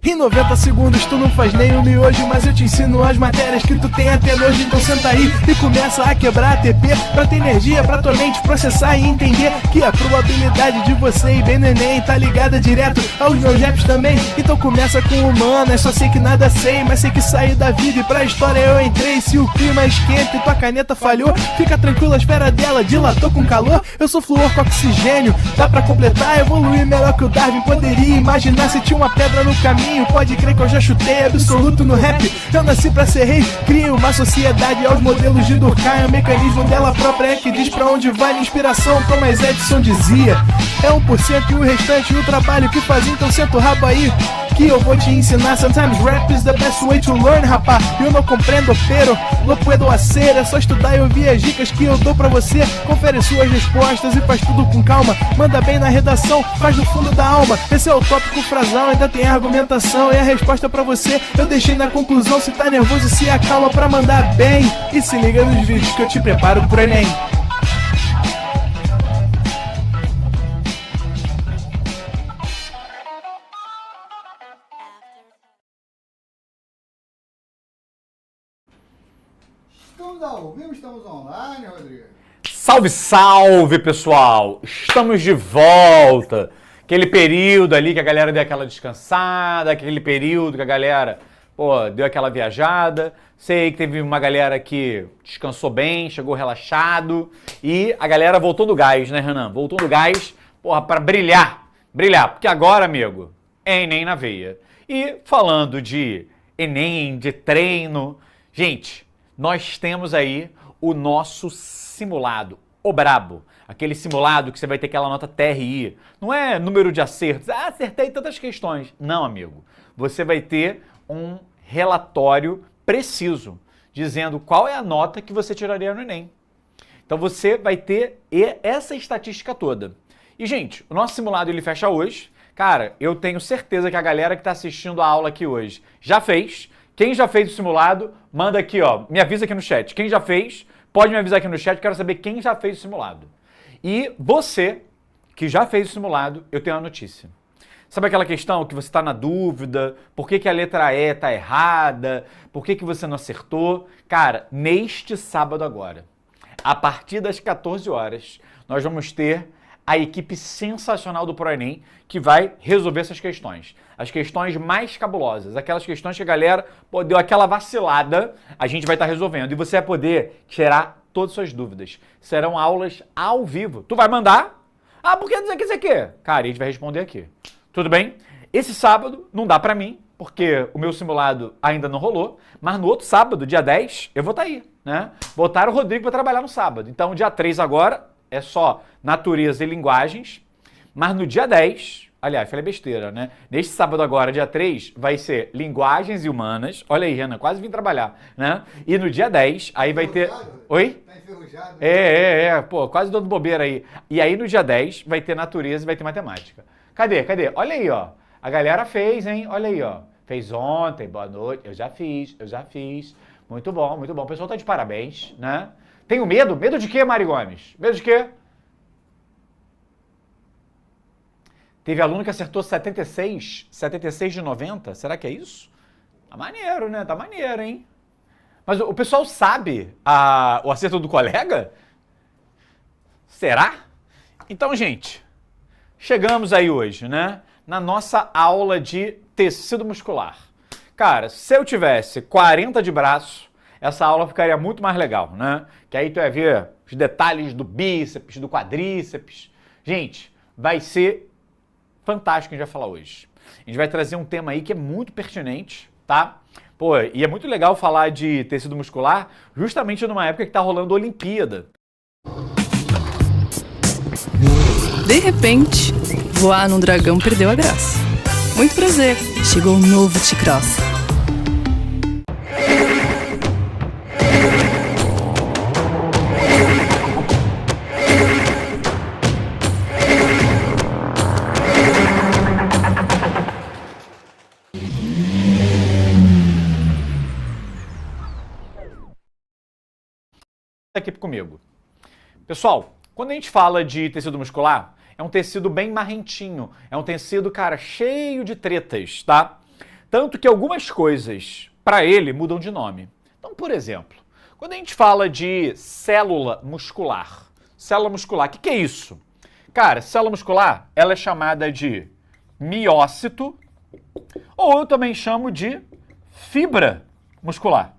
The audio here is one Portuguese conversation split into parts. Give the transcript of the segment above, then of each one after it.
Em 90 segundos tu não faz nem um miojo, mas eu te ensino as matérias que tu tem até nojo. Então senta aí e começa a quebrar ATP pra ter energia pra tua mente processar e entender que a probabilidade de você ir bem no Enem tá ligada direto aos meus raps também. Então começa com humana, só sei que nada sei, mas sei que saí da vida e pra história eu entrei. Se o clima esquenta e tua caneta falhou, fica tranquilo, a esfera dela dilatou com calor. Eu sou flúor com oxigênio, dá pra completar, evoluir melhor que o Darwin poderia imaginar. Se tinha uma pedra no caminho, pode crer que eu já chutei absoluto no rap. Eu nasci pra ser rei, crio uma sociedade aos modelos de Durkheim. O mecanismo dela própria é que diz pra onde vai minha inspiração. Thomas Edison dizia, é 1% e o restante o trabalho que fazia. Então senta o rabo aí que eu vou te ensinar. Sometimes rap is the best way to learn, rapá. Eu não compreendo, pero não puedo hacer. É só estudar e ouvir as dicas que eu dou pra você. Confere suas respostas e faz tudo com calma. Manda bem na redação, faz do fundo da alma. Esse é o tópico frasal, ainda tem argumentação. E a resposta pra você eu deixei na conclusão. Se tá nervoso, se acalma pra mandar bem. E se liga nos vídeos que eu te preparo pro Enem. Estamos ao vivo, estamos online, Rodrigo. Salve, salve, pessoal! Estamos de volta. Aquele período ali que a galera deu aquela descansada, aquele período que a galera, deu aquela viajada. Sei que teve uma galera que descansou bem, chegou relaxado. E a galera voltou do gás, né, Renan? Voltou do gás, pra brilhar. Brilhar, porque agora, amigo, é Enem na veia. E falando de Enem, de treino, gente, nós temos aí o nosso simulado, o brabo. Aquele simulado que você vai ter aquela nota TRI. Não é número de acertos. Ah, acertei tantas questões. Não, amigo. Você vai ter um relatório preciso, dizendo qual é a nota que você tiraria no Enem. Então você vai ter essa estatística toda. E, gente, o nosso simulado ele fecha hoje. Cara, eu tenho certeza que a galera que está assistindo a aula aqui hoje já fez. Quem já fez o simulado, manda aqui, me avisa aqui no chat. Quem já fez, pode me avisar aqui no chat, quero saber quem já fez o simulado. E você, que já fez o simulado, eu tenho uma notícia. Sabe aquela questão que você está na dúvida, por que a letra E está errada, por que você não acertou? Cara, neste sábado agora, a partir das 14 horas, nós vamos ter a equipe sensacional do ProEnem que vai resolver essas questões. As questões mais cabulosas, aquelas questões que a galera deu aquela vacilada, a gente vai estar resolvendo. E você vai poder tirar todas as suas dúvidas. Serão aulas ao vivo. Tu vai mandar? Ah, por que dizer que isso aqui? Cara, a gente vai responder aqui. Tudo bem? Esse sábado não dá pra mim, porque o meu simulado ainda não rolou, mas no outro sábado, dia 10, eu vou estar aí, né? Botaram o Rodrigo para trabalhar no sábado. Então, dia 3 agora é só natureza e linguagens, mas no dia 10, aliás, falei besteira, né? Neste sábado agora, dia 3, vai ser linguagens e humanas. Olha aí, Renan, quase vim trabalhar, né? E no dia 10, aí vai ter... Oi? Tá enferrujado. Quase dando bobeira aí. E aí no dia 10 vai ter natureza e vai ter matemática. Cadê? Olha aí, ó. A galera fez, hein? Olha aí, ó. Fez ontem, boa noite. Eu já fiz. Muito bom. O pessoal tá de parabéns, né? Tenho medo? Medo de quê, Mari Gomes? Medo de quê? Teve aluno que acertou 76 de 90. Será que é isso? Tá maneiro, né? Tá maneiro, hein? Mas o pessoal sabe o acerto do colega? Será? Então, gente, chegamos aí hoje, né? Na nossa aula de tecido muscular. Cara, se eu tivesse 40 de braço, essa aula ficaria muito mais legal, né? Que aí tu vai ver os detalhes do bíceps, do quadríceps. Gente, vai ser fantástico o que a gente vai falar hoje. A gente vai trazer um tema aí que é muito pertinente, tá? E é muito legal falar de tecido muscular justamente numa época que tá rolando a Olimpíada. De repente, voar num dragão perdeu a graça. Muito prazer, chegou o novo T-Cross. aqui comigo. Pessoal, quando a gente fala de tecido muscular, é um tecido bem marrentinho, é um tecido, cara, cheio de tretas, tá? Tanto que algumas coisas, para ele, mudam de nome. Então, por exemplo, quando a gente fala de célula muscular, o que é isso? Cara, célula muscular, ela é chamada de miócito, ou eu também chamo de fibra muscular.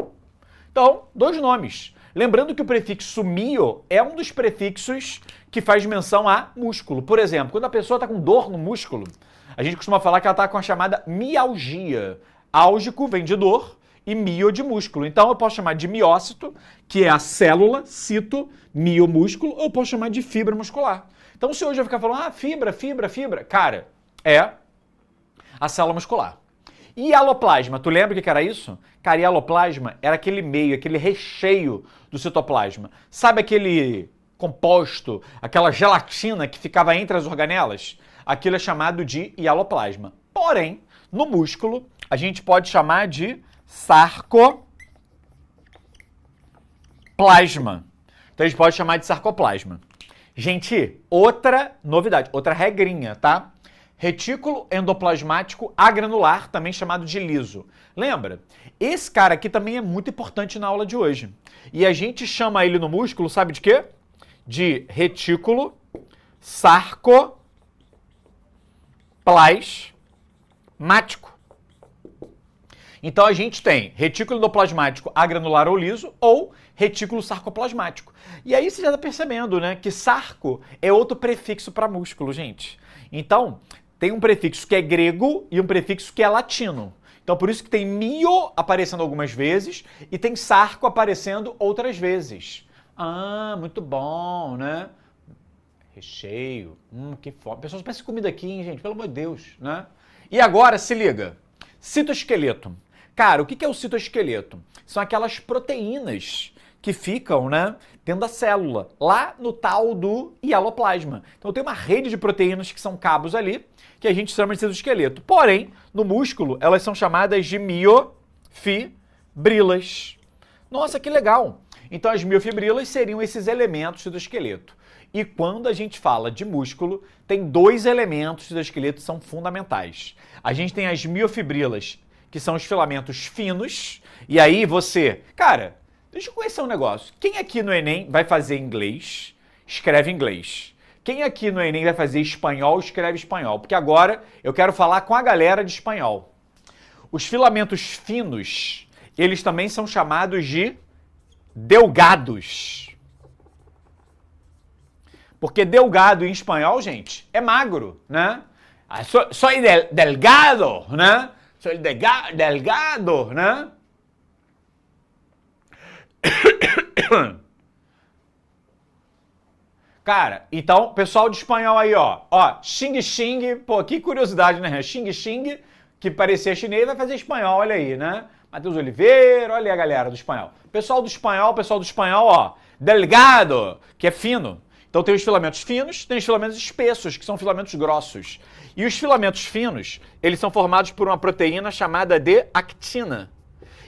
Então, dois nomes. Lembrando que o prefixo mio é um dos prefixos que faz menção a músculo. Por exemplo, quando a pessoa está com dor no músculo, a gente costuma falar que ela está com a chamada mialgia. Álgico vem de dor e mio de músculo. Então eu posso chamar de miócito, que é a célula, cito, miomúsculo, ou eu posso chamar de fibra muscular. Então se hoje eu ficar falando, fibra, cara, é a célula muscular. E hialoplasma, tu lembra o que era isso? Cara, hialoplasma era aquele meio, aquele recheio do citoplasma. Sabe aquele composto, aquela gelatina que ficava entre as organelas? Aquilo é chamado de hialoplasma. Porém, no músculo, a gente pode chamar de sarcoplasma. Então a gente pode chamar de sarcoplasma. Gente, outra novidade, outra regrinha, tá? Retículo endoplasmático agranular, também chamado de liso. Lembra? Esse cara aqui também é muito importante na aula de hoje. E a gente chama ele no músculo, sabe de quê? De retículo sarcoplasmático. Então a gente tem retículo endoplasmático agranular ou liso ou retículo sarcoplasmático. E aí você já está percebendo, né, que sarco é outro prefixo para músculo, gente. Então, tem um prefixo que é grego e um prefixo que é latino. Então, por isso que tem mio aparecendo algumas vezes e tem sarco aparecendo outras vezes. Ah, muito bom, né? Recheio. Que fome. Pessoas, peçam comida aqui, hein, gente? Pelo amor de Deus, né? E agora, se liga. Citoesqueleto. Cara, o que é o citoesqueleto? São aquelas proteínas que ficam, né, dentro da célula, lá no tal do hialoplasma. Então tem uma rede de proteínas que são cabos ali, que a gente chama de citoesqueleto. Porém, no músculo, elas são chamadas de miofibrilas. Nossa, que legal! Então as miofibrilas seriam esses elementos do esqueleto. E quando a gente fala de músculo, tem dois elementos do esqueleto que são fundamentais. A gente tem as miofibrilas, que são os filamentos finos, e aí você... Cara, deixa eu conhecer um negócio. Quem aqui no Enem vai fazer inglês, escreve inglês. Quem aqui no Enem vai fazer espanhol, escreve espanhol. Porque agora eu quero falar com a galera de espanhol. Os filamentos finos, eles também são chamados de delgados. Porque delgado em espanhol, gente, é magro, né? Soy delgado, né? Soy delgado, né? Cara, então, pessoal de espanhol aí, ó, xing xing, pô, que curiosidade, né? Xing xing, que parecia chinês, vai fazer espanhol, olha aí, né? Matheus Oliveira, olha aí a galera do espanhol. Pessoal do espanhol, ó, delgado, que é fino. Então tem os filamentos finos, tem os filamentos espessos, que são filamentos grossos. E os filamentos finos, eles são formados por uma proteína chamada de actina.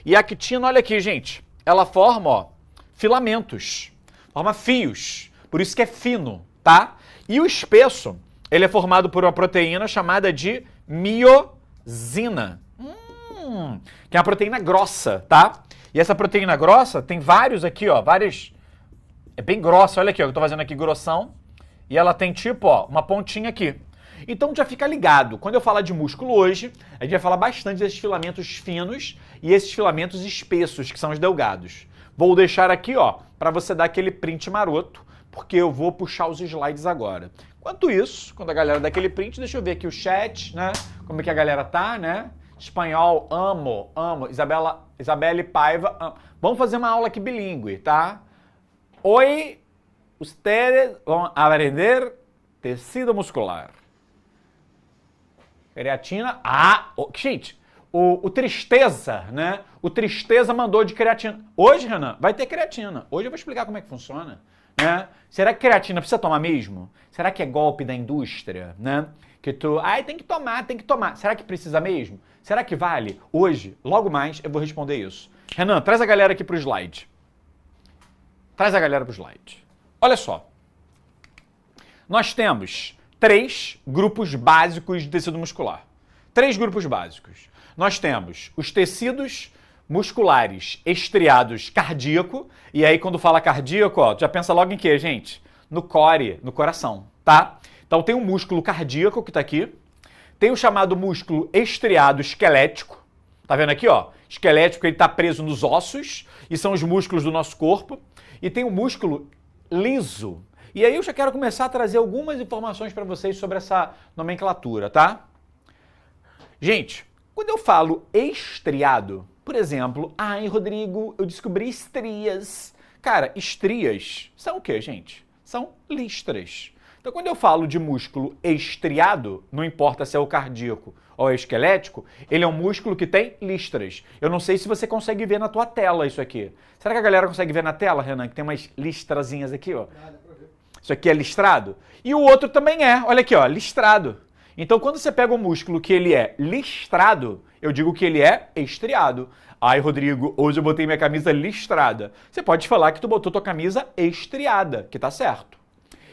E a actina, olha aqui, gente, ela forma, ó, filamentos, forma fios, por isso que é fino, tá? E o espesso, ele é formado por uma proteína chamada de miosina, que é uma proteína grossa, tá? E essa proteína grossa tem vários aqui, ó, é bem grossa, olha aqui, ó, eu tô fazendo aqui grossão, e ela tem tipo, ó, uma pontinha aqui. Então já fica ligado, quando eu falar de músculo hoje, a gente vai falar bastante desses filamentos finos e esses filamentos espessos, que são os delgados. Vou deixar aqui, ó, para você dar aquele print maroto, porque eu vou puxar os slides agora. Enquanto isso, quando a galera dá aquele print, deixa eu ver aqui o chat, né, como é que a galera tá, né? Espanhol, amo. Isabelle Paiva, amo. Vamos fazer uma aula aqui bilíngue, tá? Hoy, ustedes vão aprender tecido muscular. Creatina. Gente, o Tristeza, né? O Tristeza mandou de creatina. Hoje, Renan, vai ter creatina. Hoje eu vou explicar como é que funciona, né? Será que creatina precisa tomar mesmo? Será que é golpe da indústria, né? Que tem que tomar. Será que precisa mesmo? Será que vale? Hoje, logo mais, eu vou responder isso. Renan, traz a galera aqui pro slide. Traz a galera para o slide. Olha só. Nós temos 3 grupos básicos de tecido muscular. 3 grupos básicos. Nós temos os tecidos musculares estriados cardíaco. E aí, quando fala cardíaco, ó, já pensa logo em quê, gente? No core, no coração, tá? Então tem um músculo cardíaco que tá aqui. Tem o chamado músculo estriado esquelético. Tá vendo aqui, ó? Esquelético, ele tá preso nos ossos e são os músculos do nosso corpo. E tem o músculo liso. E aí eu já quero começar a trazer algumas informações para vocês sobre essa nomenclatura, tá? Gente, quando eu falo estriado, por exemplo, ai, Rodrigo, eu descobri estrias. Cara, estrias são o quê, gente? São listras. Então, quando eu falo de músculo estriado, não importa se é o cardíaco ou é esquelético, ele é um músculo que tem listras. Eu não sei se você consegue ver na tua tela isso aqui. Será que a galera consegue ver na tela, Renan, que tem umas listrazinhas aqui, ó? Isso aqui é listrado? E o outro também é, olha aqui, ó, listrado. Então, quando você pega um músculo que ele é listrado, eu digo que ele é estriado. Ai, Rodrigo, hoje eu botei minha camisa listrada. Você pode falar que tu botou tua camisa estriada, que tá certo.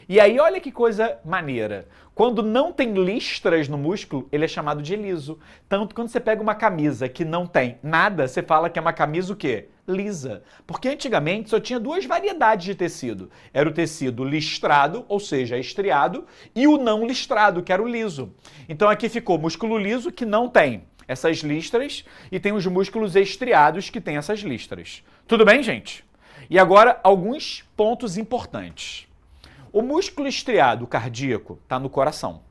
E aí, olha que coisa maneira. Quando não tem listras no músculo, ele é chamado de liso. Tanto quando você pega uma camisa que não tem nada, você fala que é uma camisa o quê? Lisa. Porque antigamente só tinha 2 variedades de tecido. Era o tecido listrado, ou seja, estriado, e o não listrado, que era o liso. Então aqui ficou músculo liso, que não tem essas listras, e tem os músculos estriados, que tem essas listras. Tudo bem, gente? E agora, alguns pontos importantes. O músculo estriado cardíaco está no coração.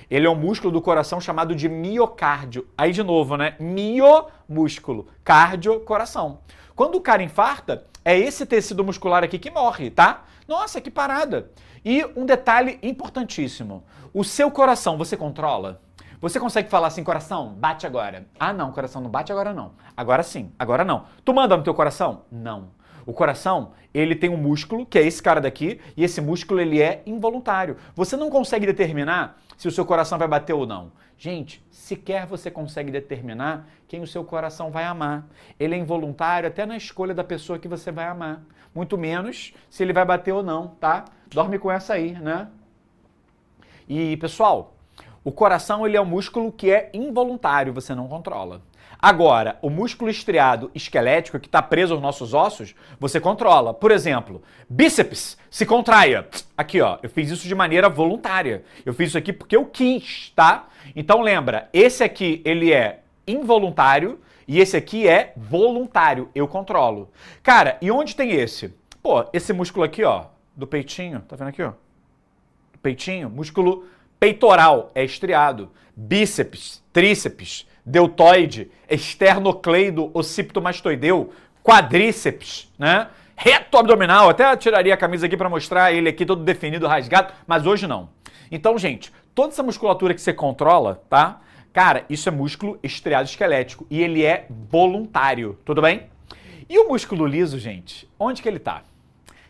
Ele é um músculo do coração chamado de miocárdio. Aí de novo, né? Miomúsculo, cardio, coração. Quando o cara infarta, é esse tecido muscular aqui que morre, tá? Nossa, que parada! E um detalhe importantíssimo. O seu coração, você controla? Você consegue falar assim, coração, bate agora. Ah, não, coração não bate agora não. Agora sim, agora não. Tu manda no teu coração? Não. O coração, ele tem um músculo, que é esse cara daqui, e esse músculo, ele é involuntário. Você não consegue determinar se o seu coração vai bater ou não. Gente, sequer você consegue determinar quem o seu coração vai amar. Ele é involuntário até na escolha da pessoa que você vai amar. Muito menos se ele vai bater ou não, tá? Dorme com essa aí, né? E, pessoal, o coração, ele é um músculo que é involuntário, você não controla. Agora, o músculo estriado esquelético, que está preso aos nossos ossos, você controla. Por exemplo, bíceps, se contraia. Aqui, ó, eu fiz isso de maneira voluntária. Eu fiz isso aqui porque eu quis, tá? Então lembra, esse aqui, ele é involuntário e esse aqui é voluntário. Eu controlo. Cara, e onde tem esse? Pô, esse músculo aqui, ó, do peitinho, tá vendo aqui, ó? Do peitinho, músculo peitoral, é estriado. Bíceps, tríceps, deltoide, esternocleido, occipitomastoideu, quadríceps, né? Reto abdominal, até tiraria a camisa aqui para mostrar ele aqui todo definido, rasgado, mas hoje não. Então, gente, toda essa musculatura que você controla, tá? Cara, isso é músculo estriado esquelético e ele é voluntário, tudo bem? E o músculo liso, gente, onde que ele tá?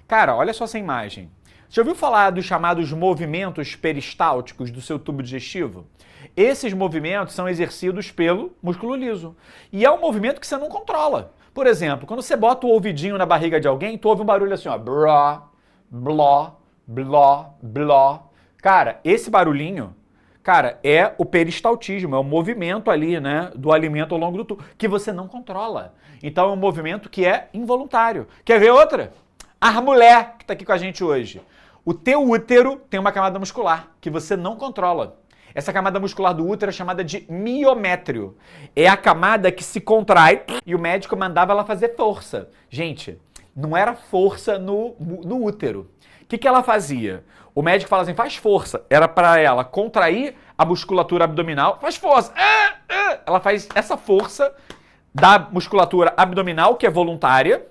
Cara, olha só essa imagem. Já ouviu falar dos chamados movimentos peristálticos do seu tubo digestivo? Esses movimentos são exercidos pelo músculo liso. E é um movimento que você não controla. Por exemplo, quando você bota o ouvidinho na barriga de alguém, tu ouve um barulho assim, ó. Bró, bló, bló, bló. Cara, esse barulhinho, cara, é o peristaltismo, é o movimento ali, né, do alimento ao longo do tubo, que você não controla. Então é um movimento que é involuntário. Quer ver outra? A mulher que está aqui com a gente hoje. O teu útero tem uma camada muscular que você não controla. Essa camada muscular do útero é chamada de miométrio. É a camada que se contrai e o médico mandava ela fazer força. Gente, não era força no útero. O que ela fazia? O médico falava assim, faz força. Era para ela contrair a musculatura abdominal. Faz força. Ela faz essa força da musculatura abdominal, que é voluntária,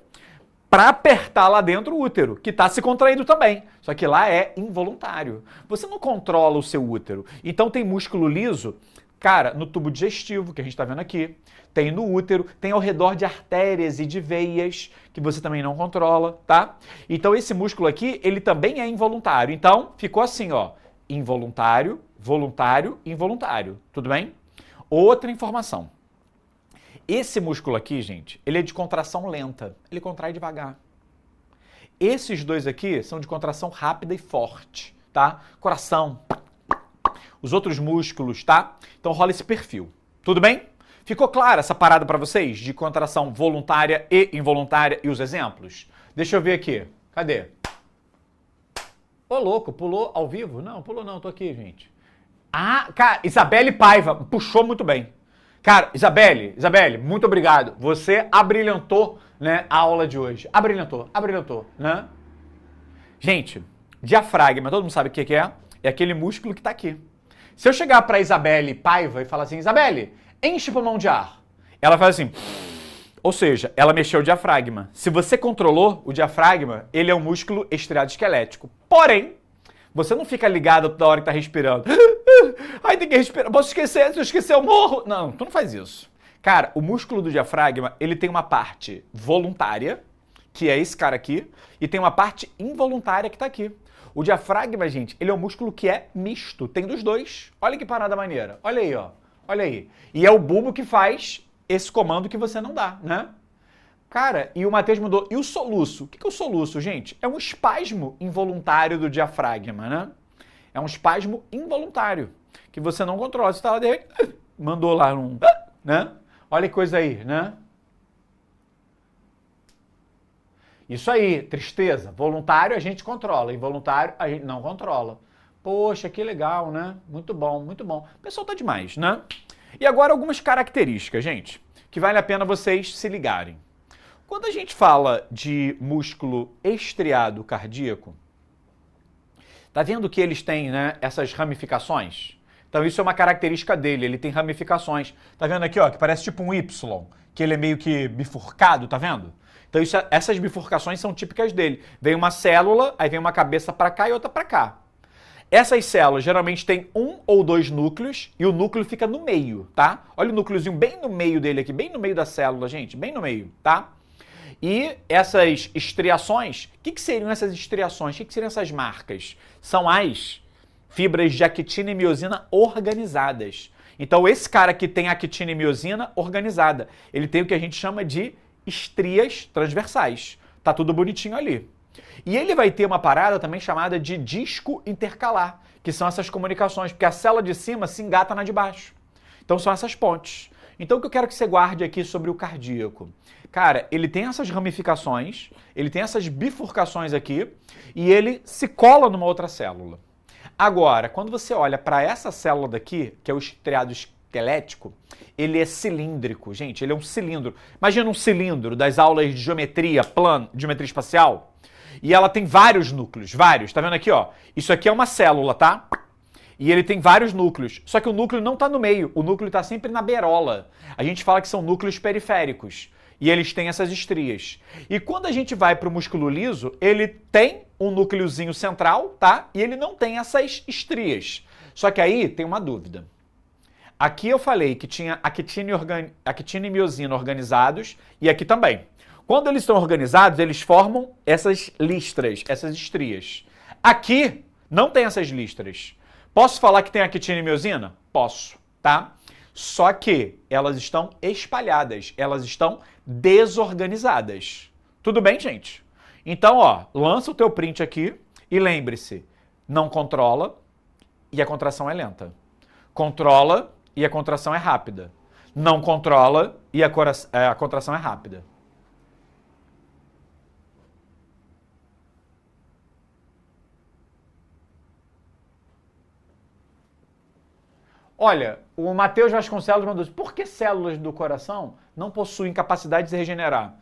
para apertar lá dentro o útero, que está se contraindo também. Só que lá é involuntário. Você não controla o seu útero. Então tem músculo liso, cara, no tubo digestivo, que a gente está vendo aqui. Tem no útero, tem ao redor de artérias e de veias, que você também não controla, tá? Então esse músculo aqui, ele também é involuntário. Então ficou assim, ó, involuntário, voluntário, involuntário. Tudo bem? Outra informação. Esse músculo aqui, gente, ele é de contração lenta. Ele contrai devagar. Esses dois aqui são de contração rápida e forte, tá? Coração, os outros músculos, tá? Então rola esse perfil. Tudo bem? Ficou clara essa parada para vocês de contração voluntária e involuntária e os exemplos? Deixa eu ver aqui. Cadê? Ô, louco, pulou ao vivo? Não, pulou não, tô aqui, gente. Ah, cara, Isabelle Paiva, puxou muito bem. Cara, Isabelle, muito obrigado. Você abrilhantou, né, a aula de hoje. Abrilhantou, né? Gente, diafragma, todo mundo sabe o que é? É aquele músculo que tá aqui. Se eu chegar pra Isabelle Paiva e falar assim, Isabelle, enche o pulmão de ar. Ela faz assim, ou seja, ela mexeu o diafragma. Se você controlou o diafragma, ele é um músculo estriado esquelético. Porém, você não fica ligado toda hora que tá respirando. Ai, tem que respirar. Posso esquecer? Se eu esquecer, eu morro. Não, tu não faz isso. Cara, o músculo do diafragma, ele tem uma parte voluntária, que é esse cara aqui, e tem uma parte involuntária que tá aqui. O diafragma, gente, ele é um músculo que é misto. Tem dos dois. Olha que parada maneira. Olha aí, ó. Olha aí. E é o bulbo que faz esse comando que você não dá, né? Cara, e o Matheus mudou. E o soluço? O que é o soluço, gente? É um espasmo involuntário do diafragma, né? É um espasmo involuntário que você não controla. Você tá lá, de repente, mandou lá um... né? Olha que coisa aí, né? Isso aí, tristeza. Voluntário a gente controla, involuntário a gente não controla. Poxa, que legal, né? Muito bom, muito bom. O pessoal tá demais, né? E agora algumas características, gente, que vale a pena vocês se ligarem. Quando a gente fala de músculo estriado cardíaco, tá vendo que eles têm, né, essas ramificações? Então isso é uma característica dele, ele tem ramificações. Tá vendo aqui, ó, que parece tipo um Y, que ele é meio que bifurcado, tá vendo? Então essas bifurcações são típicas dele. Vem uma célula, aí vem uma cabeça para cá e outra para cá. Essas células geralmente têm um ou dois núcleos e o núcleo fica no meio, tá? Olha o núcleozinho bem no meio dele aqui, bem no meio da célula, gente, bem no meio, tá? E essas estriações, o que seriam essas estriações? O que seriam essas marcas? São as fibras de actina e miosina organizadas. Então esse cara aqui tem actina e miosina organizada. Ele tem o que a gente chama de estrias transversais. Tá tudo bonitinho ali. E ele vai ter uma parada também chamada de disco intercalar, que são essas comunicações, porque a célula de cima se engata na de baixo. Então são essas pontes. Então o que eu quero que você guarde aqui sobre o cardíaco? Cara, ele tem essas ramificações, ele tem essas bifurcações aqui, e ele se cola numa outra célula. Agora, quando você olha para essa célula daqui, que é o estriado esquelético, ele é cilíndrico, gente, ele é um cilindro. Imagina um cilindro das aulas de geometria plana, geometria espacial, e ela tem vários núcleos, vários. Tá vendo aqui, ó? Isso aqui é uma célula, tá? E ele tem vários núcleos, só que o núcleo não tá no meio, o núcleo tá sempre na beirola. A gente fala que são núcleos periféricos, e eles têm essas estrias. E quando a gente vai para o músculo liso, ele tem um núcleozinho central, tá? E ele não tem essas estrias. Só que aí tem uma dúvida. Aqui eu falei que tinha actina e miosina organizados, e aqui também. Quando eles estão organizados, eles formam essas listras, essas estrias. Aqui não tem essas listras. Posso falar que tem actina e miosina? Posso, tá? Só que elas estão espalhadas, elas estão desorganizadas. Tudo bem, gente? Então, ó, lança o teu print aqui e lembre-se, não controla e a contração é lenta. Controla e a contração é rápida. Não controla e a contração é rápida. Olha, o Matheus Vasconcelos mandou por que células do coração não possuem capacidade de se regenerar?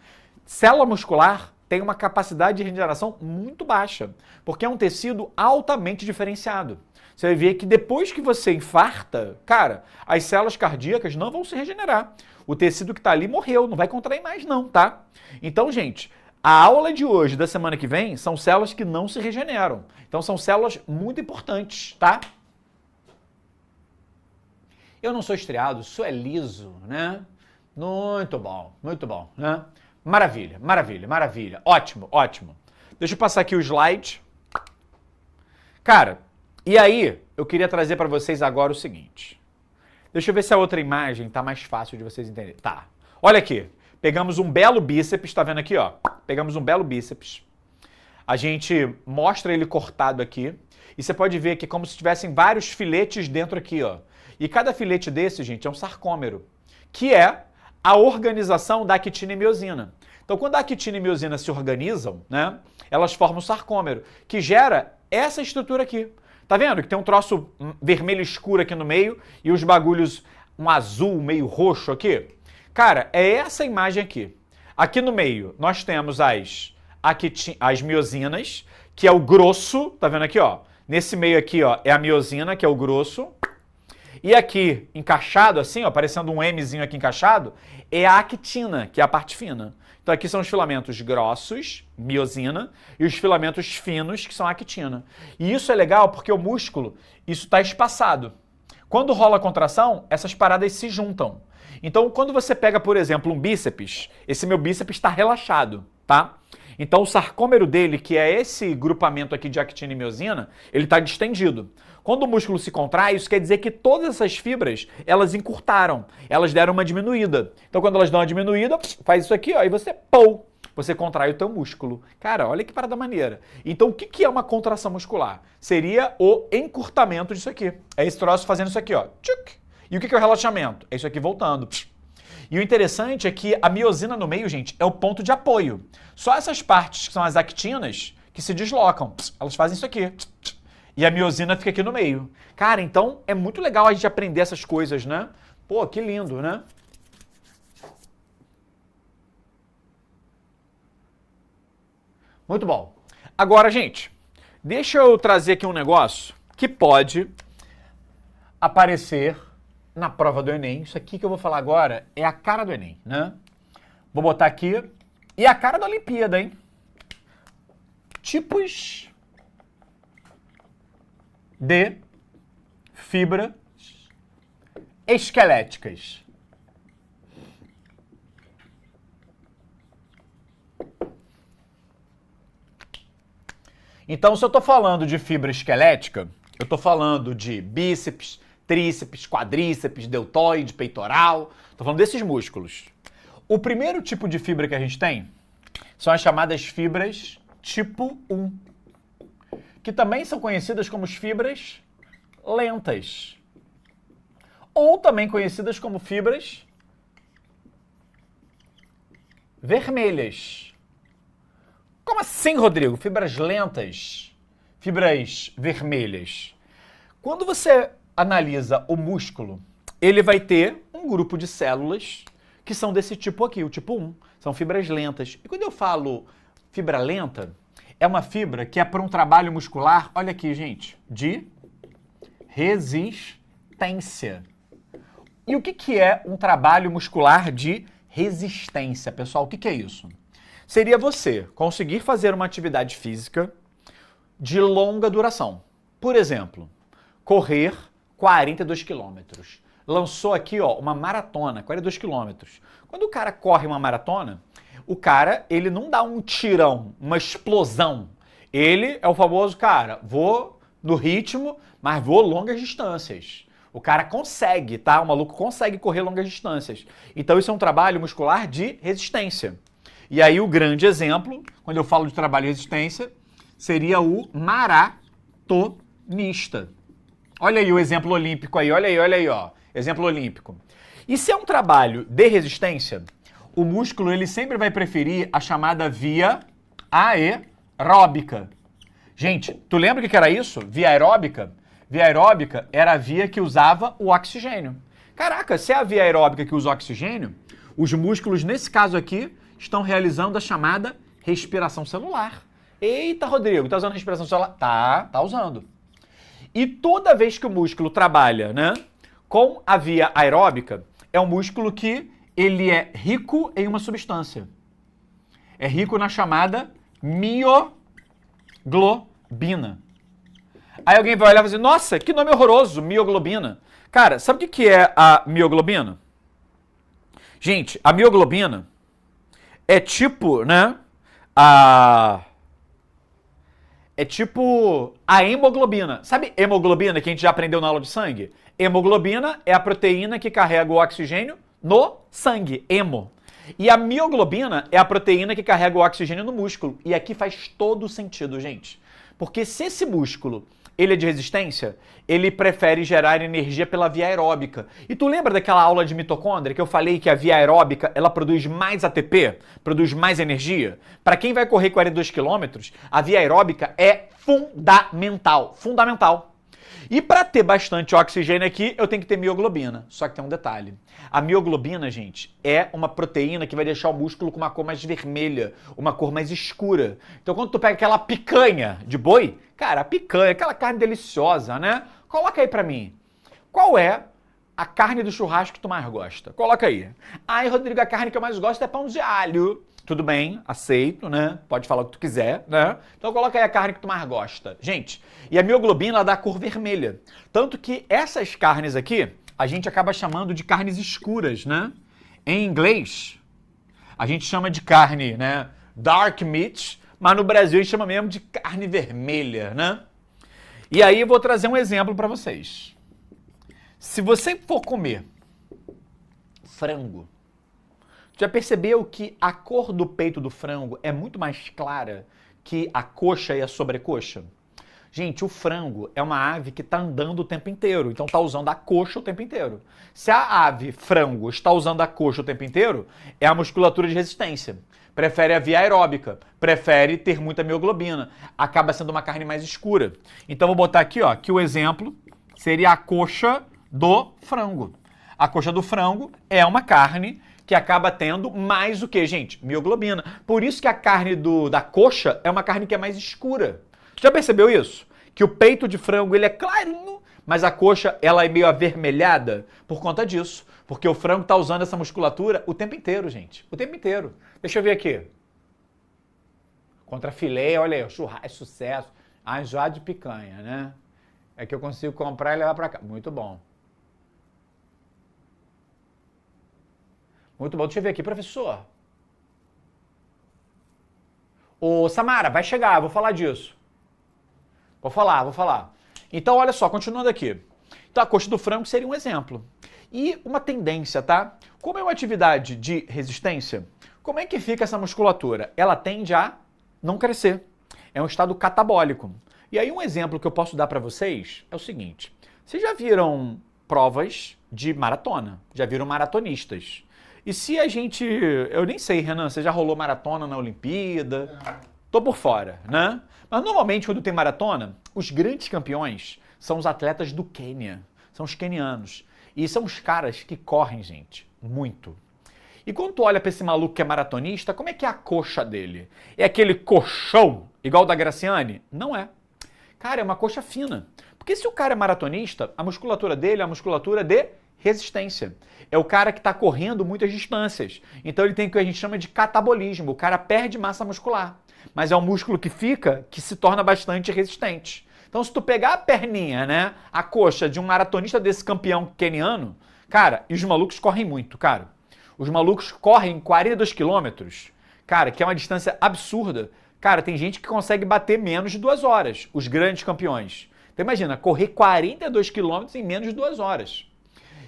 Célula muscular tem uma capacidade de regeneração muito baixa, porque é um tecido altamente diferenciado. Você vai ver que depois que você infarta, cara, as células cardíacas não vão se regenerar. O tecido que está ali morreu, não vai contrair mais não, tá? Então, gente, a aula de hoje, da semana que vem, são células que não se regeneram. Então, são células muito importantes, tá? Eu não sou estriado, isso é liso, né? Muito bom, né? Maravilha, maravilha, maravilha. Ótimo, ótimo. Deixa eu passar aqui o slide. Cara, e aí eu queria trazer para vocês agora o seguinte. Deixa eu ver se a outra imagem tá mais fácil de vocês entenderem. Tá. Olha aqui. Pegamos um belo bíceps, tá vendo aqui, ó? Pegamos um belo bíceps. a gente mostra ele cortado aqui. E você pode ver que é como se tivessem vários filetes dentro aqui, ó. E cada filete desse, gente, é um sarcômero, que é a organização da actina e miosina. Então, quando a actina e miosina se organizam, né, elas formam o sarcômero, que gera essa estrutura aqui. Tá vendo que tem um troço vermelho escuro aqui no meio e os bagulhos, um azul meio roxo aqui? Cara, é essa imagem aqui. Aqui no meio, nós temos as miosinas, que é o grosso, tá vendo aqui, ó? Nesse meio aqui, ó, é a miosina, que é o grosso. E aqui, encaixado assim, ó, parecendo um Mzinho aqui encaixado, é a actina, que é a parte fina. Então aqui são os filamentos grossos, miosina, e os filamentos finos, que são a actina. E isso é legal porque o músculo, isso está espaçado. Quando rola a contração, essas paradas se juntam. Então quando você pega, por exemplo, um bíceps, esse meu bíceps está relaxado, tá? Então o sarcômero dele, que é esse grupamento aqui de actina e miosina, ele está distendido. Quando o músculo se contrai, isso quer dizer que todas essas fibras, elas encurtaram, elas deram uma diminuída. Então quando elas dão uma diminuída, faz isso aqui, ó, e você contrai o teu músculo. Cara, olha que parada maneira. Então o que é uma contração muscular? Seria o encurtamento disso aqui. É esse troço fazendo isso aqui, ó. Tchuc. E o que é o relaxamento? É isso aqui voltando. E o interessante é que a miosina no meio, gente, é o ponto de apoio. Só essas partes que são as actinas que se deslocam. Elas fazem isso aqui. E a miosina fica aqui no meio. Cara, então é muito legal a gente aprender essas coisas, né? Pô, que lindo, né? Muito bom. Agora, gente, deixa eu trazer aqui um negócio que pode aparecer na prova do Enem. Isso aqui que eu vou falar agora é a cara do Enem, né? Vou botar aqui. E a cara da Olimpíada, hein? Tipos de fibras esqueléticas. Então, se eu estou falando de fibra esquelética, eu estou falando de bíceps, tríceps, quadríceps, deltoide, peitoral. Estou falando desses músculos. O primeiro tipo de fibra que a gente tem são as chamadas fibras tipo 1, que também são conhecidas como fibras lentas, ou também conhecidas como fibras vermelhas. Como assim, Rodrigo? Fibras lentas, fibras vermelhas. Quando você analisa o músculo, ele vai ter um grupo de células que são desse tipo aqui, o tipo 1. São fibras lentas. E quando eu falo fibra lenta, é uma fibra que é para um trabalho muscular, olha aqui, gente, de resistência. E o que é um trabalho muscular de resistência, pessoal? O que é isso? Seria você conseguir fazer uma atividade física de longa duração. Por exemplo, correr 42 quilômetros. Lançou aqui, ó, uma maratona, 42 quilômetros. Quando o cara corre uma maratona, o cara, ele não dá um tirão, uma explosão. Ele é o famoso, cara, vou no ritmo, mas vou longas distâncias. O cara consegue, tá? O maluco consegue correr longas distâncias. Então isso é um trabalho muscular de resistência. E aí o grande exemplo, quando eu falo de trabalho de resistência, seria o maratonista. Olha aí o exemplo olímpico aí, olha aí, ó. Exemplo olímpico. E se é um trabalho de resistência, o músculo ele sempre vai preferir a chamada via aeróbica. Gente, tu lembra o que era isso? Via aeróbica? Via aeróbica era a via que usava o oxigênio. Caraca, se é a via aeróbica que usa o oxigênio, os músculos, nesse caso aqui, estão realizando a chamada respiração celular. Eita, Rodrigo, tá usando respiração celular? Tá usando. E toda vez que o músculo trabalha, né, com a via aeróbica, é um músculo que ele é rico em uma substância. É rico na chamada mioglobina. Aí alguém vai olhar e vai dizer, nossa, que nome horroroso, mioglobina. Cara, sabe o que é a mioglobina? Gente, a mioglobina é tipo, né, é tipo a hemoglobina. Sabe hemoglobina que a gente já aprendeu na aula de sangue? Hemoglobina é a proteína que carrega o oxigênio no sangue, hemo. E a mioglobina é a proteína que carrega o oxigênio no músculo. E aqui faz todo sentido, gente. Porque se esse músculo ele é de resistência, ele prefere gerar energia pela via aeróbica. E tu lembra daquela aula de mitocôndria que eu falei que a via aeróbica ela produz mais ATP, produz mais energia? Para quem vai correr 42 quilômetros, a via aeróbica é fundamental. Fundamental. E para ter bastante oxigênio aqui, eu tenho que ter mioglobina. Só que tem um detalhe. A mioglobina, gente, é uma proteína que vai deixar o músculo com uma cor mais vermelha, uma cor mais escura. Então quando tu pega aquela picanha de boi, cara, a picanha, aquela carne deliciosa, né? Coloca aí pra mim. Qual é a carne do churrasco que tu mais gosta? Coloca aí. Ai, Rodrigo, a carne que eu mais gosto é pão de alho. Tudo bem, aceito, né? Pode falar o que tu quiser, né? Então coloca aí a carne que tu mais gosta. Gente, e a mioglobina ela dá a cor vermelha. Tanto que essas carnes aqui, a gente acaba chamando de carnes escuras, né? Em inglês, a gente chama de carne, né? Dark meat, mas no Brasil a gente chama mesmo de carne vermelha, né? E aí eu vou trazer um exemplo para vocês. Se você for comer frango, já percebeu que a cor do peito do frango é muito mais clara que a coxa e a sobrecoxa? Gente, o frango é uma ave que está andando o tempo inteiro, então está usando a coxa o tempo inteiro. Se a ave frango está usando a coxa o tempo inteiro, é a musculatura de resistência. Prefere a via aeróbica, prefere ter muita mioglobina, acaba sendo uma carne mais escura. Então vou botar aqui, ó, que o exemplo seria a coxa do frango. A coxa do frango é uma carne que acaba tendo mais o que, gente? Mioglobina. Por isso que a carne da coxa é uma carne que é mais escura. Já percebeu isso? Que o peito de frango ele é clarinho, mas a coxa ela é meio avermelhada por conta disso. Porque o frango está usando essa musculatura o tempo inteiro, gente. O tempo inteiro. Deixa eu ver aqui. Contra filé, olha aí, churrasco, sucesso. A enjoada de picanha, né? É que eu consigo comprar e levar para cá. Muito bom. Muito bom. Deixa eu ver aqui, professor. Ô, Samara, vai chegar, eu vou falar disso. Vou falar. Então, olha só, continuando aqui. Então, a coxa do frango seria um exemplo. E uma tendência, tá? Como é uma atividade de resistência, como é que fica essa musculatura? Ela tende a não crescer. É um estado catabólico. E aí, um exemplo que eu posso dar para vocês é o seguinte. Vocês já viram provas de maratona? Já viram maratonistas? E se a gente... Eu nem sei, Renan, você já rolou maratona na Olimpíada? Tô por fora, né? Mas normalmente quando tem maratona, os grandes campeões são os atletas do Quênia. São os quenianos. E são os caras que correm, gente, muito. E quando tu olha pra esse maluco que é maratonista, como é que é a coxa dele? É aquele coxão igual o da Graciane? Não é. Cara, é uma coxa fina. Porque se o cara é maratonista, a musculatura dele é a musculatura de resistência. É o cara que está correndo muitas distâncias. Então ele tem o que a gente chama de catabolismo. O cara perde massa muscular. Mas é um músculo que fica, que se torna bastante resistente. Então se tu pegar a perninha, né, a coxa de um maratonista desse campeão queniano, cara, e os malucos correm muito, cara. Os malucos correm 42 quilômetros, cara, que é uma distância absurda. Cara, tem gente que consegue bater menos de 2 horas, os grandes campeões. Então imagina, correr 42 quilômetros em menos de 2 horas.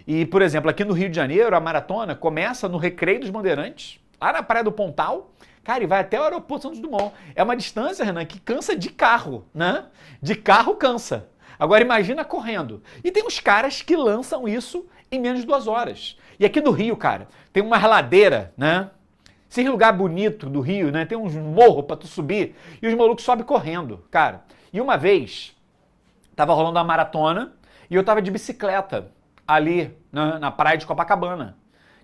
E, por exemplo, aqui no Rio de Janeiro, a maratona começa no Recreio dos Bandeirantes, lá na Praia do Pontal, cara, e vai até o aeroporto Santos Dumont. É uma distância, Renan, que cansa de carro, né? De carro cansa. Agora imagina correndo. E tem uns caras que lançam isso em menos de 2 horas. E aqui no Rio, cara, tem uma ladeira, né? Esse lugar bonito do Rio, né? Tem uns morros pra tu subir e os malucos sobem correndo, cara. E uma vez, tava rolando uma maratona e eu tava de bicicleta ali na praia de Copacabana.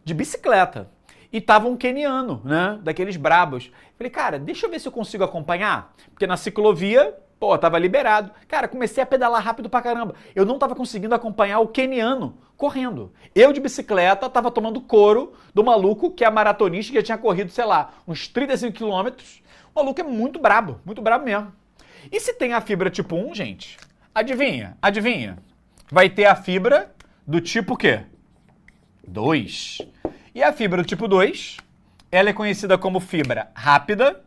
De bicicleta. E tava um queniano, né? Daqueles brabos. Falei, cara, deixa eu ver se eu consigo acompanhar. Porque na ciclovia, pô, tava liberado. Cara, comecei a pedalar rápido pra caramba. Eu não tava conseguindo acompanhar o queniano correndo. Eu de bicicleta tava tomando couro do maluco que é maratonista, que já tinha corrido, sei lá, uns 35 quilômetros. O maluco é muito brabo mesmo. E se tem a fibra tipo 1, gente? Adivinha? Vai ter a fibra do tipo o quê? 2. E a fibra do tipo 2, ela é conhecida como fibra rápida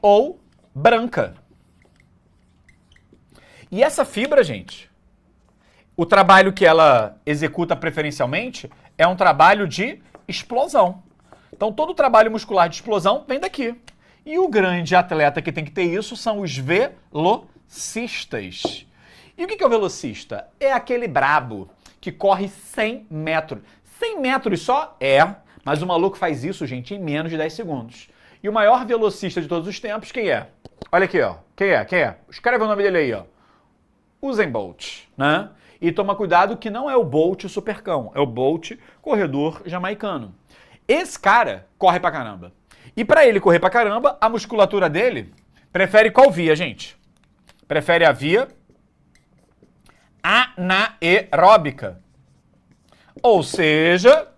ou branca. E essa fibra, gente, o trabalho que ela executa preferencialmente é um trabalho de explosão. Então, todo o trabalho muscular de explosão vem daqui. E o grande atleta que tem que ter isso são os velocistas. E o que é o velocista? É aquele brabo que corre 100 metros. 100 metros só? É, mas o maluco faz isso, gente, em menos de 10 segundos. E o maior velocista de todos os tempos, quem é? Olha aqui, ó. Quem é? Escreve o nome dele aí, ó. Usain Bolt, né? E toma cuidado que não é o Bolt supercão, é o Bolt corredor jamaicano. Esse cara corre pra caramba. E pra ele correr pra caramba, a musculatura dele prefere qual via, gente? Prefere a via anaeróbica. Ou seja,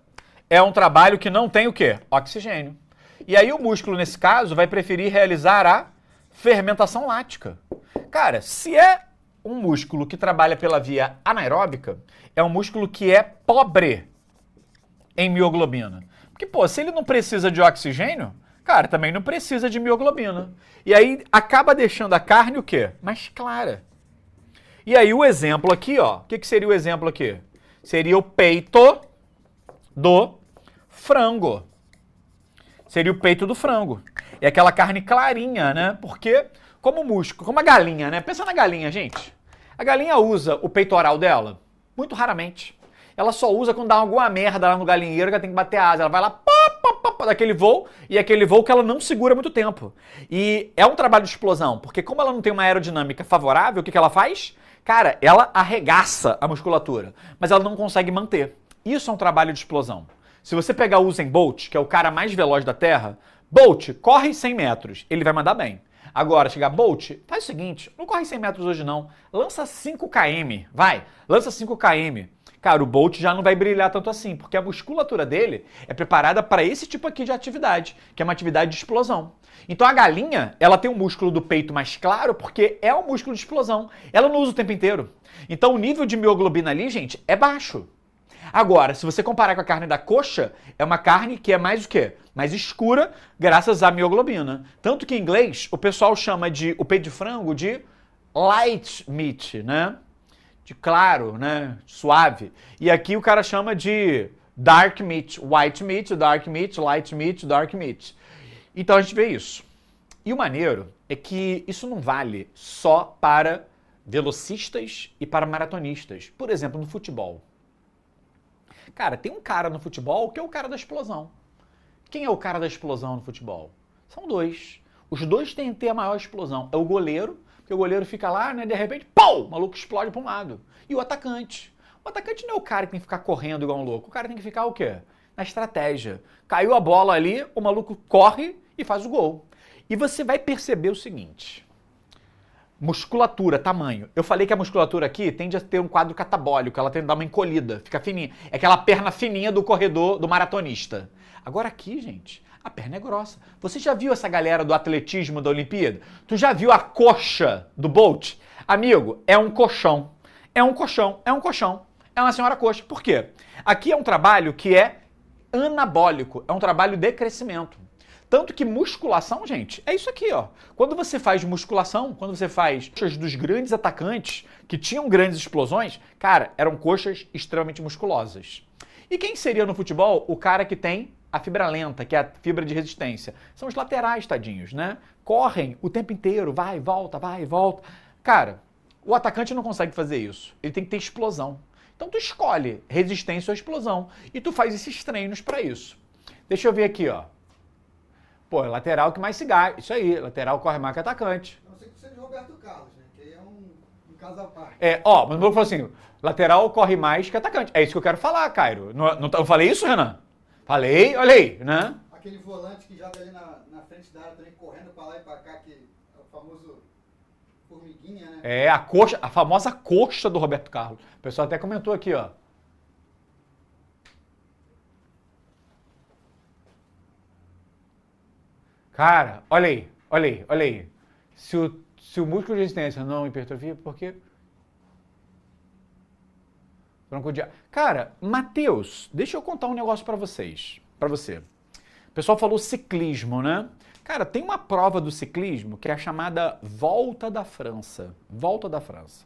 é um trabalho que não tem o quê? Oxigênio. E aí o músculo, nesse caso, vai preferir realizar a fermentação lática. Cara, se é um músculo que trabalha pela via anaeróbica, é um músculo que é pobre em mioglobina. Porque, pô, se ele não precisa de oxigênio, cara, também não precisa de mioglobina. E aí acaba deixando a carne o quê? Mais clara. E aí o exemplo aqui, ó, o que seria o exemplo aqui? Seria o peito do frango. Seria o peito do frango. É aquela carne clarinha, né? Porque, como músculo, como a galinha, né? Pensa na galinha, gente. A galinha usa o peitoral dela? Muito raramente. Ela só usa quando dá alguma merda lá no galinheiro que ela tem que bater a asa. Ela vai lá, pá, daquele voo, e é aquele voo que ela não segura muito tempo. E é um trabalho de explosão, porque como ela não tem uma aerodinâmica favorável, o que ela faz? Cara, ela arregaça a musculatura, mas ela não consegue manter. Isso é um trabalho de explosão. Se você pegar o Usain Bolt, que é o cara mais veloz da Terra, Bolt, corre 100 metros, ele vai mandar bem. Agora, chegar Bolt, faz o seguinte, não corre 100 metros hoje não, lança 5 km, vai, lança 5 km. Cara, o Bolt já não vai brilhar tanto assim, porque a musculatura dele é preparada para esse tipo aqui de atividade, que é uma atividade de explosão. Então a galinha, ela tem um músculo do peito mais claro porque é um músculo de explosão. Ela não usa o tempo inteiro. Então o nível de mioglobina ali, gente, é baixo. Agora, se você comparar com a carne da coxa, é uma carne que é mais o quê? Mais escura, graças à mioglobina. Tanto que em inglês, o pessoal chama o peito de frango de light meat, né? De claro, né? Suave. E aqui o cara chama de dark meat. White meat, dark meat, light meat, dark meat. Então a gente vê isso. E o maneiro é que isso não vale só para velocistas e para maratonistas. Por exemplo, no futebol. Cara, tem um cara no futebol que é o cara da explosão. Quem é o cara da explosão no futebol? São dois. Os dois têm que ter a maior explosão. É o goleiro, porque o goleiro fica lá, né, de repente, pau, o maluco explode para um lado. E o atacante. O atacante não é o cara que tem que ficar correndo igual um louco. O cara tem que ficar o quê? Na estratégia. Caiu a bola ali, o maluco corre e faz o gol. E você vai perceber o seguinte. Musculatura, tamanho. Eu falei que a musculatura aqui tende a ter um quadro catabólico, ela tende a dar uma encolhida, fica fininha. É aquela perna fininha do corredor, do maratonista. Agora aqui, gente, a perna é grossa. Você já viu essa galera do atletismo da Olimpíada? Tu já viu a coxa do Bolt? Amigo, é um colchão. É um colchão, é um colchão. É uma senhora coxa. Por quê? Aqui é um trabalho que é anabólico, é um trabalho de crescimento. Tanto que musculação, gente, é isso aqui, ó. Quando você faz musculação, quando você faz coxas dos grandes atacantes, que tinham grandes explosões, cara, eram coxas extremamente musculosas. E quem seria no futebol o cara que tem a fibra lenta, que é a fibra de resistência? São os laterais, tadinhos, né? Correm o tempo inteiro, vai e volta, vai e volta. Cara, o atacante não consegue fazer isso. Ele tem que ter explosão. Então tu escolhe resistência ou explosão e tu faz esses treinos para isso. Deixa eu ver aqui, ó. Pô, é lateral que mais se gasta. Isso aí, lateral corre mais que atacante. Não sei que seja Roberto Carlos, né? Que aí é um caso à parte. Ó, mas o meu falou assim, lateral corre mais que atacante. É isso que eu quero falar, Cairo. Eu falei isso, Renan? Falei, olha aí, né? Aquele volante que joga ali na frente da área também, correndo pra lá e pra cá, que é o famoso formiguinha, né? É, a coxa, a famosa coxa do Roberto Carlos. O pessoal até comentou aqui, ó. Cara, olha aí, olha aí, olha aí. Se o músculo de resistência não hipertrofia, por quê? Cara, Matheus, deixa eu contar um negócio pra vocês, pra você. O pessoal falou ciclismo, né? Cara, tem uma prova do ciclismo que é a chamada Volta da França. Volta da França.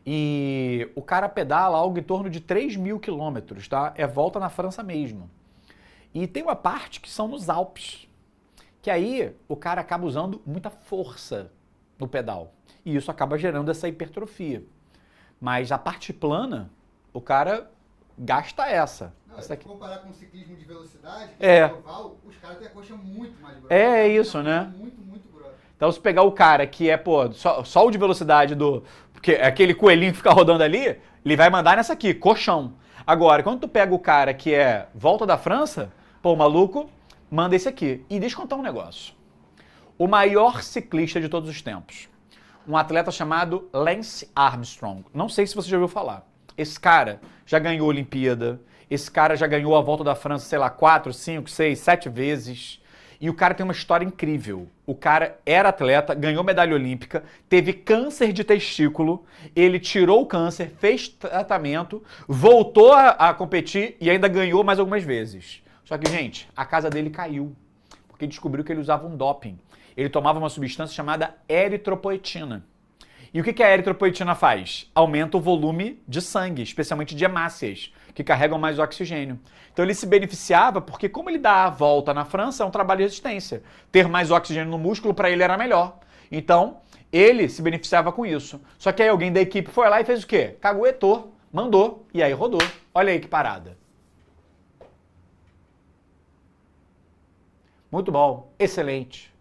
E o cara pedala algo em torno de 3.000 quilômetros, tá? É volta na França mesmo. E tem uma parte que são nos Alpes, que aí o cara acaba usando muita força no pedal. E isso acaba gerando essa hipertrofia. Mas a parte plana, o cara gasta essa. Não, Essa se aqui. comparar com ciclismo de velocidade, É. oval, os caras têm a coxa muito mais grossa. É isso, né? Muito, muito grossa. Então, se pegar o cara que é, pô, só o de velocidade do... Porque é aquele coelhinho que fica rodando ali, ele vai mandar nessa aqui, colchão. Agora, quando tu pega o cara que é volta da França, pô, o maluco manda esse aqui. E deixa eu contar um negócio. O maior ciclista de todos os tempos, um atleta chamado Lance Armstrong. Não sei se você já ouviu falar. Esse cara já ganhou a Olimpíada, esse cara já ganhou a Volta da França, sei lá, 4, 5, 6, 7 vezes. E o cara tem uma história incrível. O cara era atleta, ganhou medalha olímpica, teve câncer de testículo, ele tirou o câncer, fez tratamento, voltou a competir e ainda ganhou mais algumas vezes. Só que, gente, a casa dele caiu, porque descobriu que ele usava um doping. Ele tomava uma substância chamada eritropoetina. E o que a eritropoetina faz? Aumenta o volume de sangue, especialmente de hemácias, que carregam mais oxigênio. Então ele se beneficiava porque, como ele dá a volta na França, é um trabalho de resistência. Ter mais oxigênio no músculo para ele era melhor. Então, ele se beneficiava com isso. Só que aí alguém da equipe foi lá e fez o quê? Caguetou, mandou e aí rodou. Olha aí que parada. Muito bom, excelente.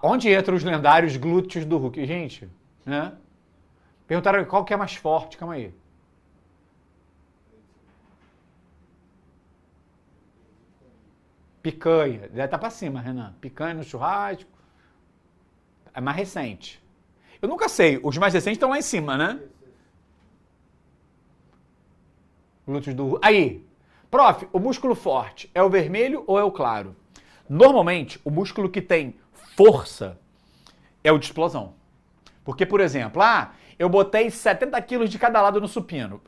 Onde entram os lendários glúteos do Hulk? Gente, né? Perguntaram qual que é mais forte, calma aí. Picanha, deve estar pra cima, Renan. Picanha no churrasco. É mais recente. Eu nunca sei, os mais recentes estão lá em cima, né? Glúteos do Hulk. Aí, prof, o músculo forte é o vermelho ou é o claro? Normalmente, o músculo que tem força é o de explosão. Porque, por exemplo, eu botei 70 quilos de cada lado no supino.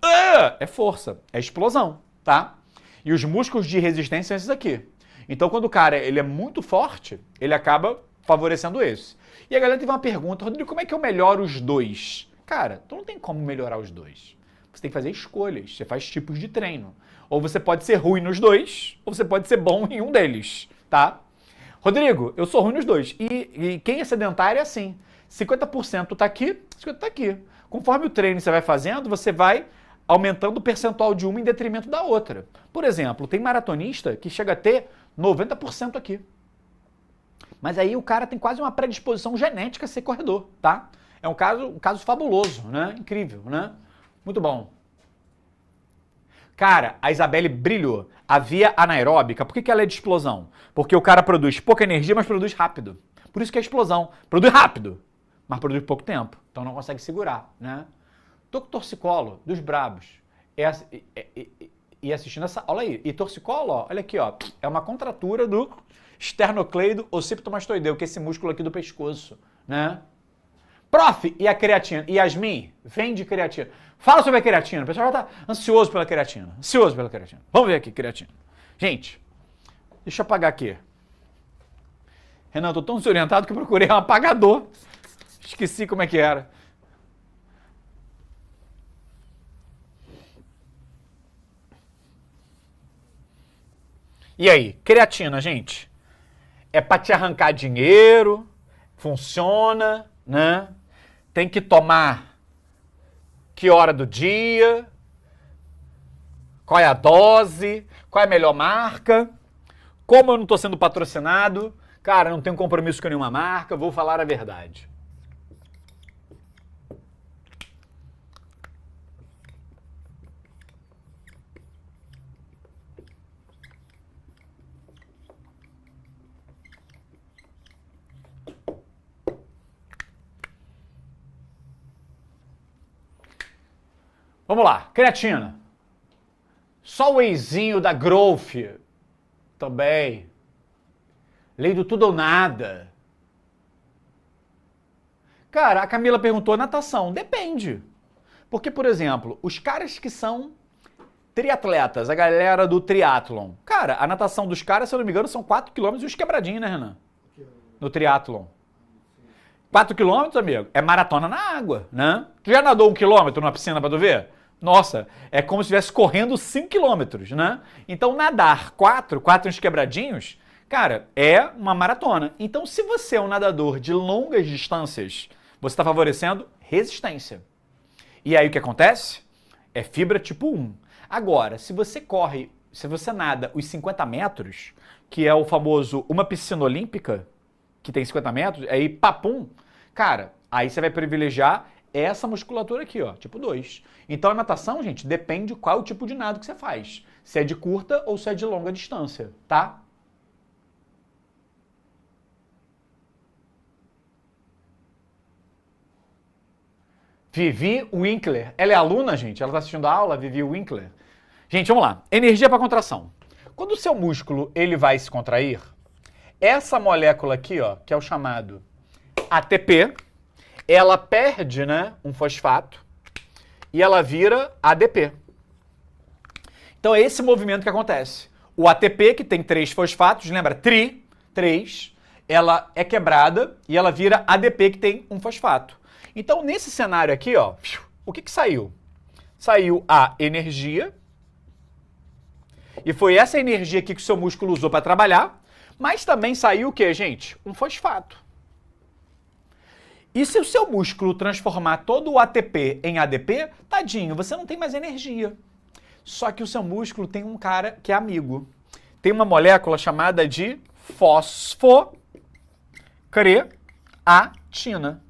É força, é explosão, tá? E os músculos de resistência são esses aqui. Então, quando o cara ele é muito forte, ele acaba favorecendo esse. E a galera teve uma pergunta, Rodrigo, como é que eu melhoro os dois? Cara, tu não tem como melhorar os dois. Você tem que fazer escolhas, você faz tipos de treino. Ou você pode ser ruim nos dois, ou você pode ser bom em um deles, tá? Rodrigo, eu sou ruim nos dois. E quem é sedentário é assim. 50% tá aqui, 50% tá aqui. Conforme o treino você vai fazendo, você vai aumentando o percentual de uma em detrimento da outra. Por exemplo, tem maratonista que chega a ter 90% aqui. Mas aí o cara tem quase uma predisposição genética a ser corredor, tá? É um caso fabuloso, né? Incrível, né? Muito bom. Cara, a Isabelle brilhou. A via anaeróbica, por que ela é de explosão? Porque o cara produz pouca energia, mas produz rápido. Por isso que é explosão. Produz rápido, mas produz pouco tempo. Então não consegue segurar, né? Tô com torcicolo dos brabos. E assistindo essa aula aí. E torcicolo, ó, olha aqui, ó. É uma contratura do esternocleido occipitomastoideu, que é esse músculo aqui do pescoço, né? Prof, e a creatina? Yasmin, vende creatina. Fala sobre a creatina. O pessoal já tá ansioso pela creatina. Ansioso pela creatina. Vamos ver aqui, creatina. Gente, deixa eu apagar aqui. Renan, eu tô tão desorientado que eu procurei um apagador. Esqueci como é que era. E aí, creatina, gente? É pra te arrancar dinheiro, funciona, né? Tem que tomar que hora do dia, qual é a dose, qual é a melhor marca, como eu não tô sendo patrocinado, cara, eu não tenho compromisso com nenhuma marca, vou falar a verdade. Vamos lá, creatina. Só o wheyzinho da Growth também. Lei do tudo ou nada. Cara, a Camila perguntou, natação. Depende. Porque, por exemplo, os caras que são triatletas, a galera do triatlon. Cara, a natação dos caras, se eu não me engano, são 4 km e uns quebradinhos, né, Renan? No triatlon. 4 quilômetros, amigo, é maratona na água, né? Tu já nadou 1 quilômetro numa piscina pra tu ver? Nossa, é como se estivesse correndo 5 quilômetros, né? Então nadar 4 uns quebradinhos, cara, é uma maratona. Então se você é um nadador de longas distâncias, você está favorecendo resistência. E aí o que acontece? É fibra tipo 1. Agora, se você nada os 50 metros, que é o famoso uma piscina olímpica, que tem 50 metros, aí papum, cara, aí você vai privilegiar essa musculatura aqui, ó, tipo 2. Então a natação, gente, depende qual o tipo de nado que você faz. Se é de curta ou se é de longa distância, tá? Vivi Winkler. Ela é aluna, gente? Ela está assistindo a aula, Vivi Winkler? Gente, vamos lá. Energia para contração. Quando o seu músculo ele vai se contrair, essa molécula aqui, ó, que é o chamado ATP, ela perde, né, um fosfato e ela vira ADP. Então é esse movimento que acontece. O ATP, que tem 3 fosfatos, lembra? 3, ela é quebrada e ela vira ADP, que tem um fosfato. Então, nesse cenário aqui, ó, o que saiu? Saiu a energia, e foi essa energia aqui que o seu músculo usou para trabalhar, mas também saiu o quê, gente? Um fosfato. E se o seu músculo transformar todo o ATP em ADP, tadinho, você não tem mais energia. Só que o seu músculo tem um cara que é amigo. Tem uma molécula chamada de fosfocreatina.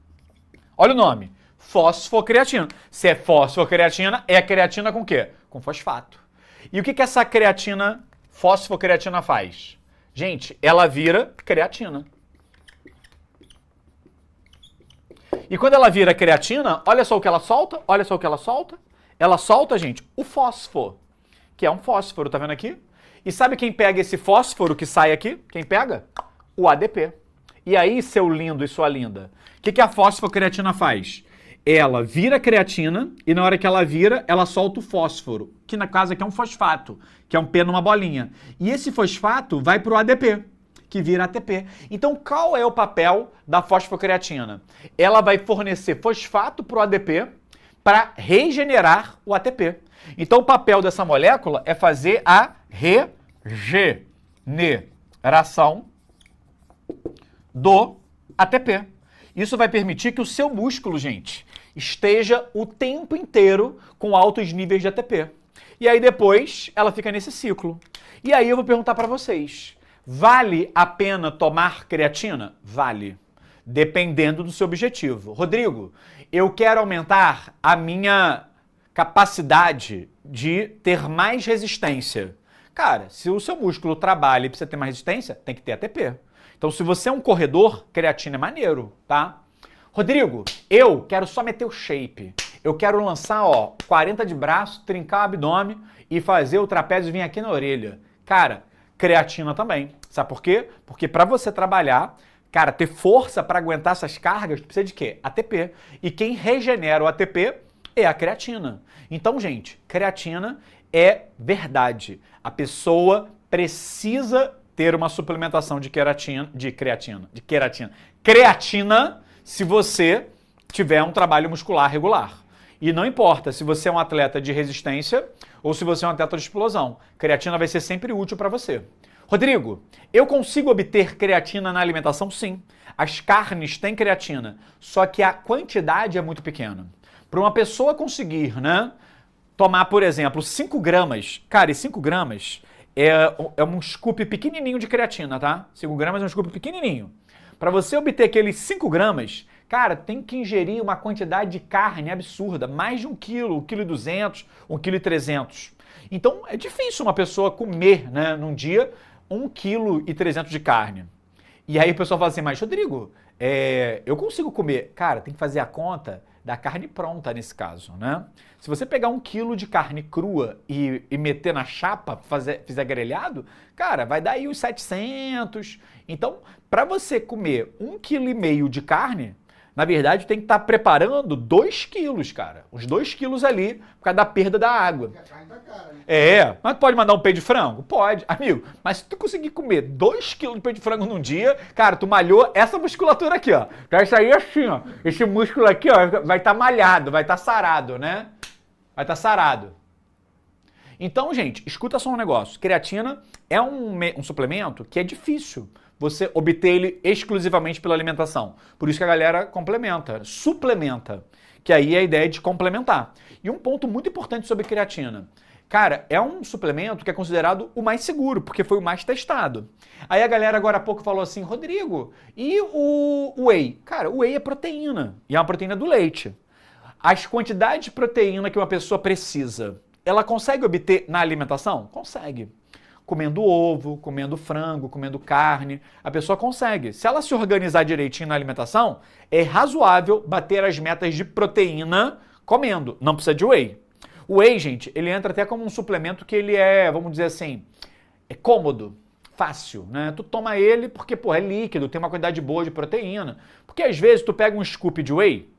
Olha o nome, fosfocreatina. Se é fosfocreatina, é a creatina com o quê? Com fosfato. E o que essa creatina, fosfocreatina faz? Gente, ela vira creatina. E quando ela vira creatina, olha só o que ela solta, olha só o que ela solta. Ela solta, gente, o fósforo, que é um fósforo, tá vendo aqui? E sabe quem pega esse fósforo que sai aqui? Quem pega? O ADP. E aí, seu lindo e sua linda, o que a fosfocreatina faz? Ela vira creatina e na hora que ela vira, ela solta o fósforo, que no caso aqui é um fosfato, que é um P numa bolinha. E esse fosfato vai para o ADP, que vira ATP. Então, qual é o papel da fosfocreatina? Ela vai fornecer fosfato para o ADP para regenerar o ATP. Então, o papel dessa molécula é fazer a regeneração do ATP. Isso vai permitir que o seu músculo, gente, esteja o tempo inteiro com altos níveis de ATP. E aí depois ela fica nesse ciclo. E aí eu vou perguntar para vocês, vale a pena tomar creatina? Vale, dependendo do seu objetivo. Rodrigo, eu quero aumentar a minha capacidade de ter mais resistência. Cara, se o seu músculo trabalha e precisa ter mais resistência, tem que ter ATP. Então, se você é um corredor, creatina é maneiro, tá? Rodrigo, eu quero só meter o shape. Eu quero lançar, ó, 40 de braço, trincar o abdômen e fazer o trapézio vir aqui na orelha. Cara, creatina também. Sabe por quê? Porque para você trabalhar, cara, ter força para aguentar essas cargas, precisa de quê? ATP. E quem regenera o ATP é a creatina. Então, gente, creatina é verdade. A pessoa precisa ter uma suplementação de creatina se você tiver um trabalho muscular regular. E não importa se você é um atleta de resistência ou se você é um atleta de explosão, creatina vai ser sempre útil para você. Rodrigo, eu consigo obter creatina na alimentação? Sim. As carnes têm creatina, só que a quantidade é muito pequena. Para uma pessoa conseguir, né, tomar, por exemplo, 5 gramas, cara, e 5 gramas é um scoop pequenininho de creatina, tá? 5 gramas é um scoop pequenininho. Para você obter aqueles 5 gramas, cara, tem que ingerir uma quantidade de carne absurda, mais de 1 quilo, 1,2 kg, 1,3 kg. Então, é difícil uma pessoa comer, né, num dia 1,3 kg de carne. E aí o pessoal fala assim, mas Rodrigo, eu consigo comer. Cara, tem que fazer a conta da carne pronta nesse caso, né? Se você pegar 1 quilo de carne crua e meter na chapa, fizer grelhado, cara, vai dar aí uns 700. Então, para você comer 1,5 kg de carne, Na verdade, tem que estar preparando 2 quilos, cara. Uns 2 quilos ali, por causa da perda da água. Porque a carne tá cara, né? É, mas tu pode mandar um peito de frango? Pode. Amigo, mas se tu conseguir comer 2 quilos de peito de frango num dia, cara, tu malhou essa musculatura aqui, ó. Vai sair assim, ó. Esse músculo aqui, ó, vai estar malhado, vai estar sarado, né? Vai estar sarado. Então, gente, escuta só um negócio. Creatina é um suplemento que é difícil você obter ele exclusivamente pela alimentação. Por isso que a galera complementa, suplementa, que aí é a ideia de complementar. E um ponto muito importante sobre creatina. Cara, é um suplemento que é considerado o mais seguro, porque foi o mais testado. Aí a galera agora há pouco falou assim, Rodrigo, e o whey? Cara, o whey é proteína, e é uma proteína do leite. As quantidades de proteína que uma pessoa precisa, ela consegue obter na alimentação? Consegue. Comendo ovo, comendo frango, comendo carne, a pessoa consegue. Se ela se organizar direitinho na alimentação, é razoável bater as metas de proteína comendo, não precisa de whey. O whey, gente, ele entra até como um suplemento que ele é, vamos dizer assim, é cômodo, fácil, né? Tu toma ele porque, pô, é líquido, tem uma quantidade boa de proteína. Porque às vezes tu pega um scoop de whey,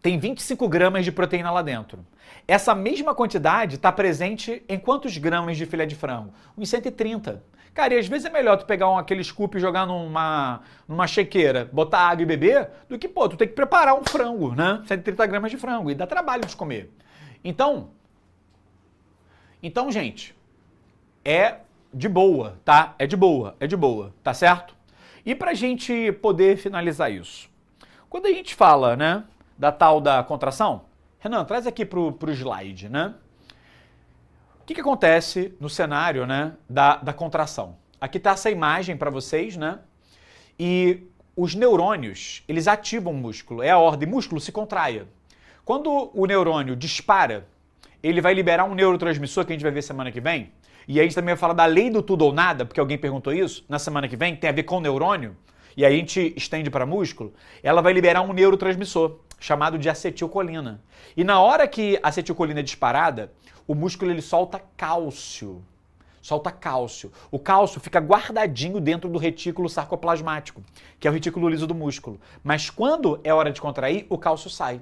tem 25 gramas de proteína lá dentro. Essa mesma quantidade está presente em quantos gramas de filé de frango? Uns 130. Cara, e às vezes é melhor tu pegar aquele scoop e jogar numa shakeira, botar água e beber, do que, pô, tu tem que preparar um frango, né? 130 gramas de frango, e dá trabalho de comer. Então, gente, é de boa, tá? É de boa, tá certo? E pra gente poder finalizar isso, quando a gente fala, né, da tal da contração, Renan, traz aqui pro slide, né? O que acontece no cenário, né, da contração? Aqui tá essa imagem para vocês, né? E os neurônios, eles ativam o músculo, é a ordem, músculo se contraia. Quando o neurônio dispara, ele vai liberar um neurotransmissor que a gente vai ver semana que vem. E aí a gente também vai falar da lei do tudo ou nada, porque alguém perguntou isso na semana que vem, tem a ver com o neurônio. E aí a gente estende para músculo, ela vai liberar um neurotransmissor chamado de acetilcolina. E na hora que a acetilcolina é disparada, o músculo ele solta cálcio. O cálcio fica guardadinho dentro do retículo sarcoplasmático, que é o retículo liso do músculo. Mas quando é hora de contrair, o cálcio sai.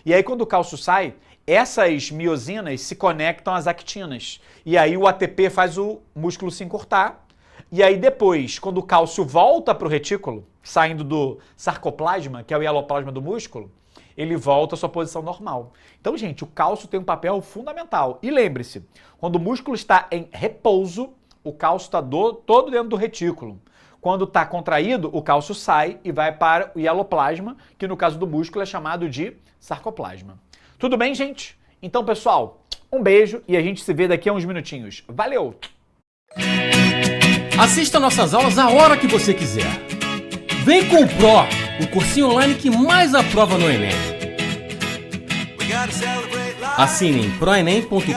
E aí quando o cálcio sai, essas miosinas se conectam às actinas. E aí o ATP faz o músculo se encurtar. E aí depois, quando o cálcio volta para o retículo, saindo do sarcoplasma, que é o hialoplasma do músculo, ele volta à sua posição normal. Então, gente, o cálcio tem um papel fundamental. E lembre-se, quando o músculo está em repouso, o cálcio está todo dentro do retículo. Quando está contraído, o cálcio sai e vai para o hialoplasma, que no caso do músculo é chamado de sarcoplasma. Tudo bem, gente? Então, pessoal, um beijo e a gente se vê daqui a uns minutinhos. Valeu! Assista nossas aulas a hora que você quiser. Vem com o Pro, o cursinho online que mais aprova no Enem. Assine em proenem.com.br.